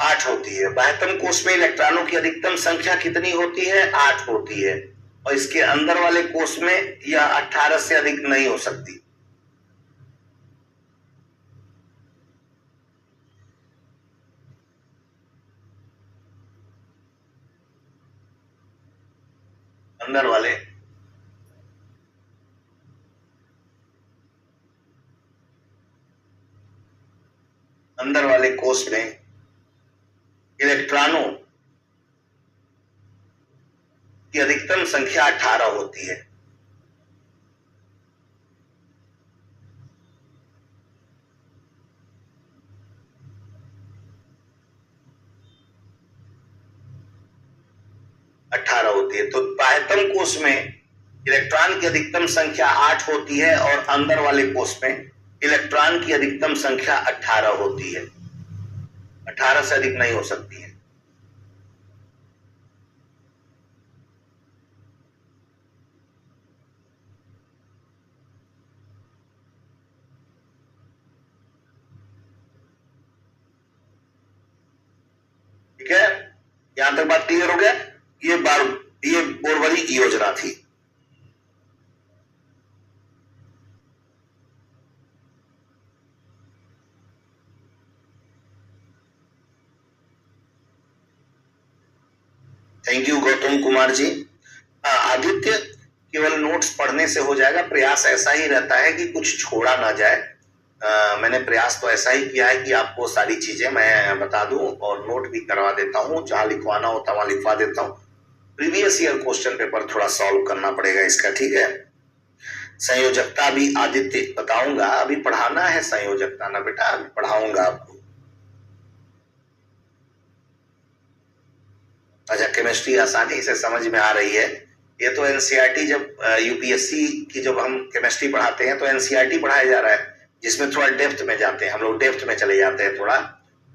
[SPEAKER 1] 8 होती है। बाह्यतम कोश में इलेक्ट्रॉनों की अधिकतम संख्या कितनी होती है? 8 होती है। और इसके अंदर वाले कोश में यह 18 से अधिक नहीं हो सकती। अंदर वाले कोश में इलेक्ट्रॉनों की अधिकतम संख्या 18 होती है। तो बाह्यतम कोश में इलेक्ट्रॉन की अधिकतम संख्या 8 होती है और अंदर वाले कोश में इलेक्ट्रॉन की अधिकतम संख्या 18 होती है। 18 से अधिक नहीं हो सकती है। ठीक है, यहां तक बात क्लियर हो गया। ये बोरवली की योजना थी। Thank you Gautam Kumar ji. आदित्य, केवल नोट्स पढ़ने से हो जाएगा? प्रयास ऐसा ही रहता है कि कुछ छोड़ा ना जाए। मैंने प्रयास तो ऐसा ही किया है कि आपको सारी चीजें मैं बता दूं और नोट भी करवा देता हूं। जहां लिखवाना होता वहां लिखवा देता हूं। प्रीवियस ईयर क्वेश्चन पेपर थोड़ा सॉल्व करना पड़ेगा इसका। ठीक है, संयोजकता भी आदित्य बताऊंगा। अभी पढ़ाना है संयोजकता ना बेटा, अभी पढ़ाऊंगा आपको। अच्छा, केमिस्ट्री आसानी से समझ में आ रही है। ये तो एनसीईआरटी, जब यूपीएससी की जब हम केमिस्ट्री पढ़ाते हैं तो एनसीईआरटी पढ़ाया जा रहा है, जिसमें थोड़ा डेप्थ में जाते हैं हम लोग, डेप्थ में चले जाते हैं थोड़ा।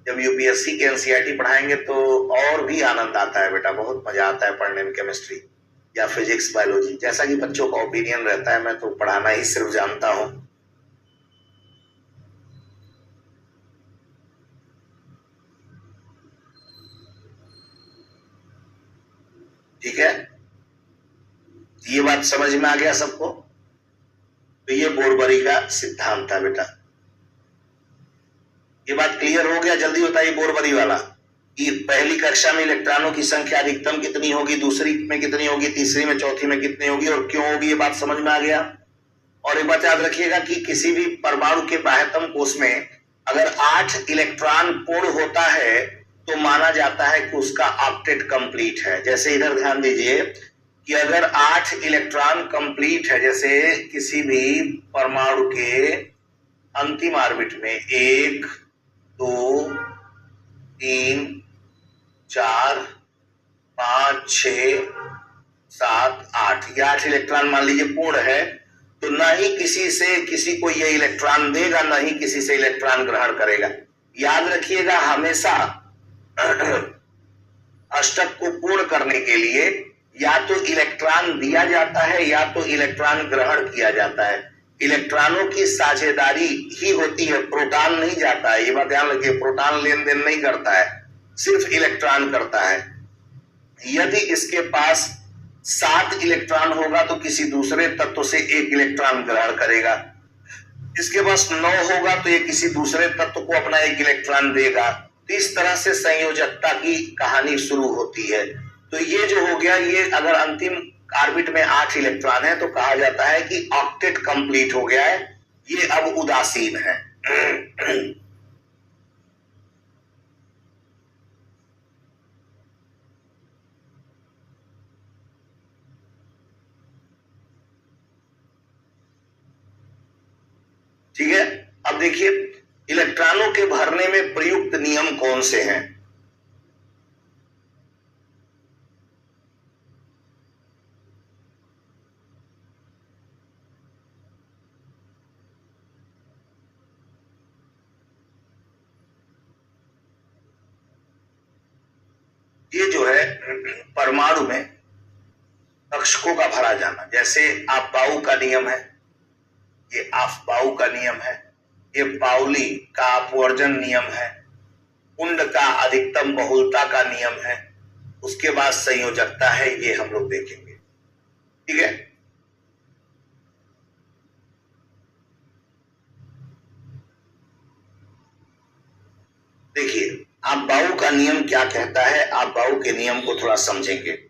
[SPEAKER 1] जब यूपीएससी के एनसीईआरटी पढ़ाएंगे तो और भी आनंद आता है बेटा, बहुत मजा आता है पढ़ने में केमिस्ट्री या फिजिक्स, बायोलॉजी। जैसा कि बच्चों का ओपिनियन रहता है, मैं तो पढ़ाना ही सिर्फ जानता हूं। ठीक है, ये बात समझ में आ गया सबको? तो ये बोरवली का सिद्धांत था बेटा। ये बात क्लियर हो गया? जल्दी बताइए बोरवली वाला कि पहली कक्षा में इलेक्ट्रॉनों की संख्या अधिकतम कितनी होगी, दूसरी में कितनी होगी, तीसरी में, चौथी में कितनी होगी और क्यों होगी। ये बात समझ में आ गया। और एक बात याद रखिएगा कि किसी भी परमाणु के बाह्यतम कोश में अगर 8 इलेक्ट्रॉन पूर्ण होता है तो माना जाता है कि उसका ऑक्टेट कंप्लीट है। जैसे इधर ध्यान दीजिए कि अगर 8 इलेक्ट्रॉन कंप्लीट है, जैसे किसी भी परमाणु के अंतिम ऑर्बिट में 1, 2, 3, 4, 5, 6, 7, 8, ये 8 इलेक्ट्रॉन मान लीजिए पूर्ण है, तो ना ही किसी से किसी को ये इलेक्ट्रॉन देगा, ना ही किसी से इलेक्ट्रॉन ग्रहण करेगा। याद रखिएगा, हमेशा अष्टक को पूर्ण करने के लिए या तो इलेक्ट्रॉन दिया जाता है या तो इलेक्ट्रॉन ग्रहण किया जाता है। इलेक्ट्रॉनों की साझेदारी ही होती है, प्रोटॉन नहीं जाता है। ये बात ध्यान रखिए, प्रोटॉन लेन देन नहीं करता है, सिर्फ इलेक्ट्रॉन करता है। यदि इसके पास 7 इलेक्ट्रॉन होगा तो किसी दूसरे तत्व से 1 इलेक्ट्रॉन ग्रहण करेगा। इसके पास 9 होगा तो ये किसी दूसरे तत्व को अपना 1 इलेक्ट्रॉन देगा। तो इस तरह से संयोजकता की कहानी शुरू होती है। तो ये जो हो गया, ये अगर अंतिम ऑर्बिट में 8 इलेक्ट्रॉन है तो कहा जाता है कि ऑक्टेट कंप्लीट हो गया है, ये अब उदासीन है। ठीक है, अब देखिए इलेक्ट्रॉनों के भरने में प्रयुक्त नियम कौन से हैं। ये जो है परमाणु में कक्षकों का भरा जाना, जैसे आपबाउ का नियम है, ये आफ्बाउ का नियम है, ये पाउली का अपवर्जन नियम है, कुंड का अधिकतम बहुलता का नियम है, उसके बाद संयोजकता है, ये हम लोग देखेंगे। ठीक है, देखिए आपबाउ का नियम क्या कहता है, आपबाउ के नियम को थोड़ा समझेंगे।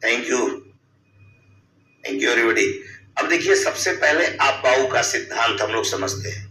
[SPEAKER 1] Thank you everybody. अब देखिए सबसे पहले आपबाउ का सिद्धांत हम लोग समझते हैं।